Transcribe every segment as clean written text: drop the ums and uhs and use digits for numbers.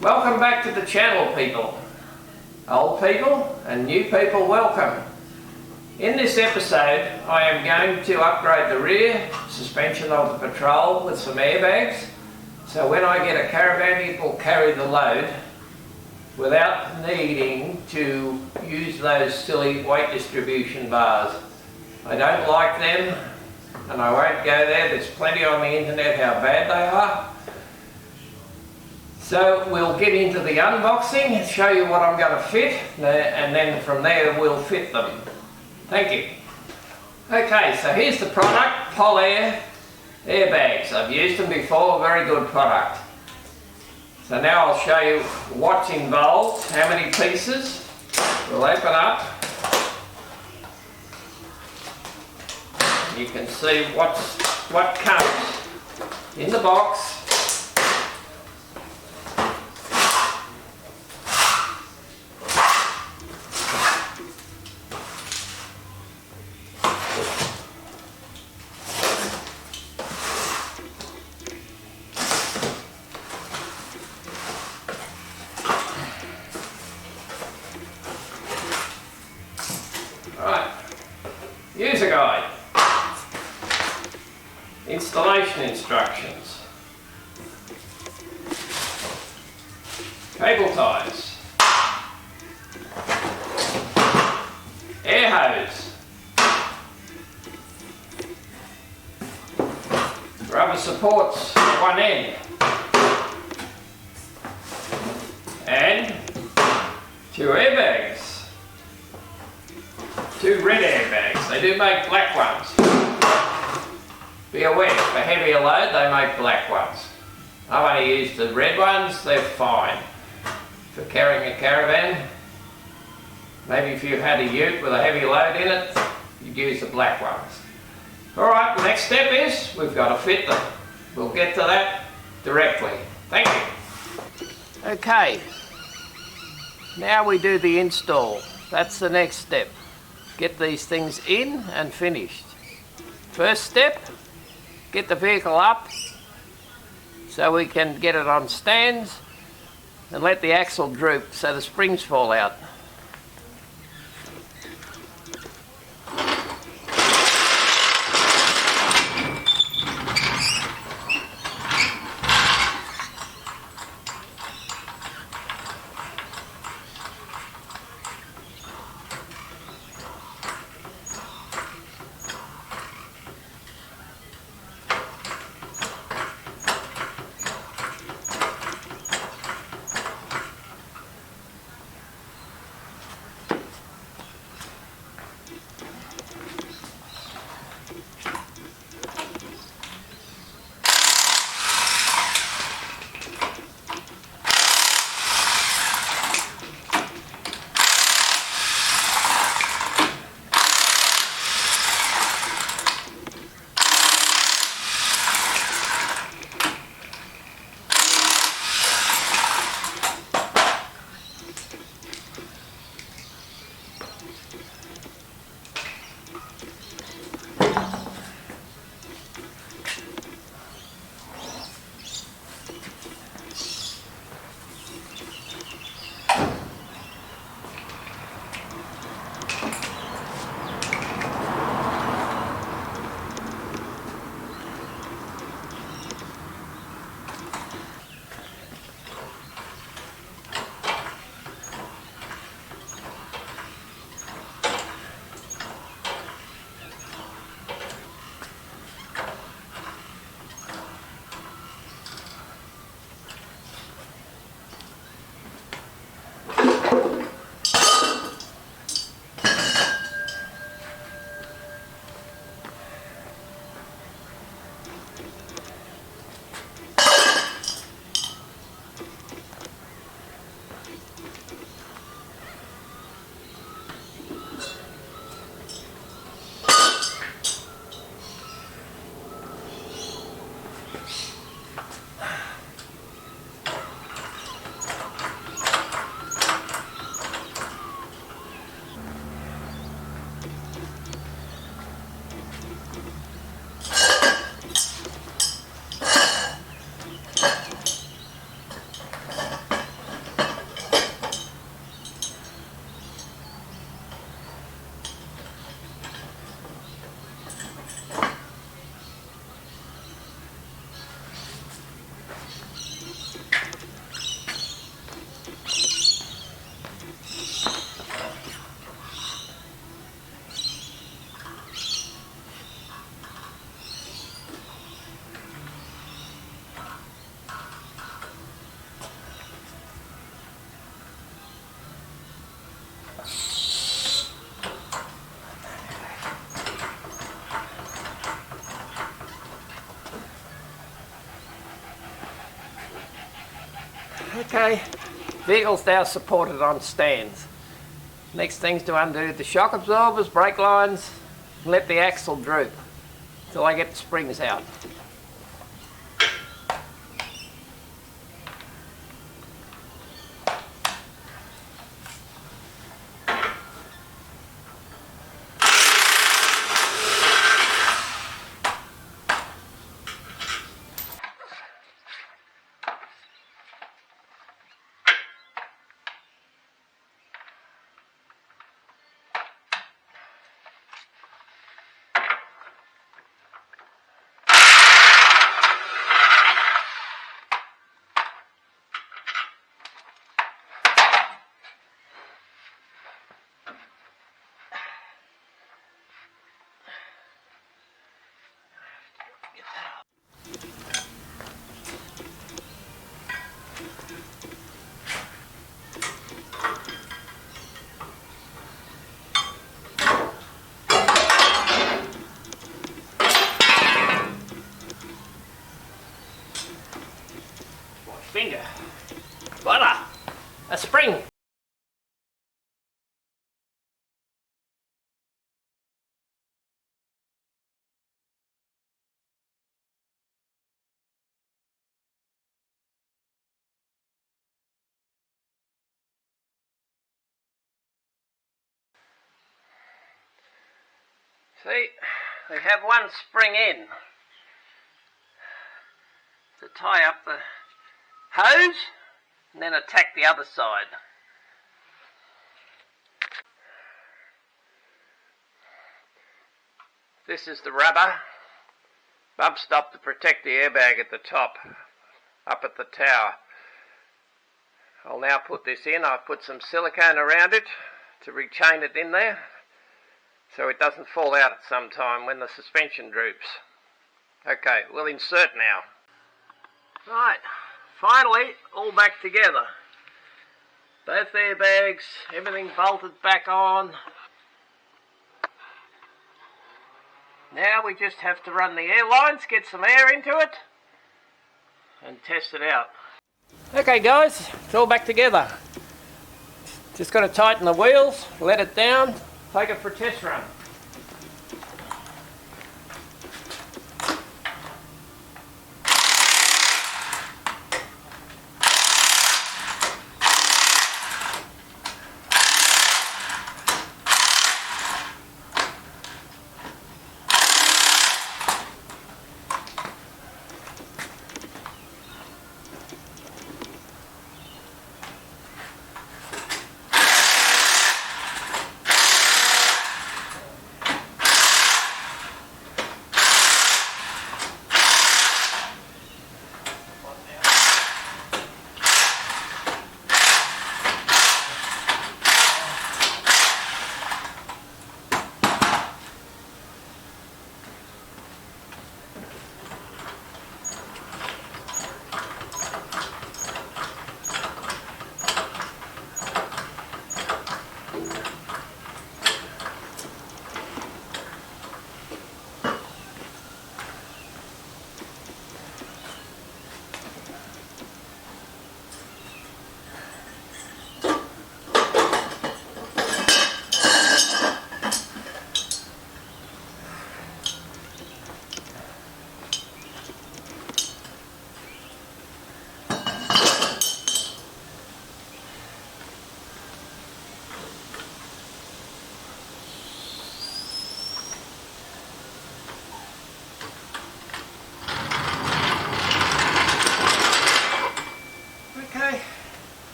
Welcome back to the channel, people. Old people and new people, welcome. In this episode I am going to upgrade the rear suspension of the Patrol with some airbags, so when I get a Caravan it will carry the load without needing to use those silly weight distribution bars. I don't like them and I won't go there. There's plenty on the internet how bad they are. So we'll get into the unboxing and show you what I'm going to fit, and then from there we'll fit them. Thank you. Okay, so here's the product, Polair airbags. I've used them before, very good product. So now I'll show you what's involved, how many pieces. We'll open up. You can see what comes in the box. Right, user guide, installation instructions, cable ties, air hose, rubber supports at one end, and two airbags. Two red airbags. They do make black ones. Be aware, for heavier load they make black ones. I've only used the red ones, they're fine. For carrying a Caravan, maybe if you had a ute with a heavy load in it, you'd use the black ones. Alright, the next step is we've got to fit them. We'll get to that directly. Thank you. Okay, now we do the install. That's the next step. Get these things in and finished. First step, get the vehicle up so we can get it on stands and let the axle droop so the springs fall out. Okay, vehicle's now supported on stands. Next thing's to undo the shock absorbers, brake lines, and let the axle droop until I get the springs out. Finger, butter, a spring. See, they have one spring in to tie up the hose and then attack the other side. This is the rubber bump stop to protect the airbag at the top, up at the tower. I'll now put this in. I've put some silicone around it to rechain it in there so it doesn't fall out at some time when the suspension droops. Okay, we'll insert now. Right, finally all back together. Both airbags, everything bolted back on. Now we just have to run the air lines, get some air into it and test it out. Okay guys, it's all back together. Just got to tighten the wheels, let it down, take it for a test run.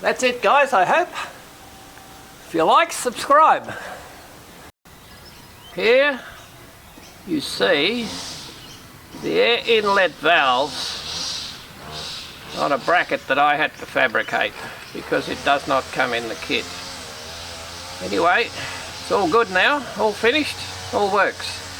That's it guys, I hope. If you like, subscribe. Here you see the air inlet valves on a bracket that I had to fabricate because it does not come in the kit. Anyway, it's all good now, all finished, all works.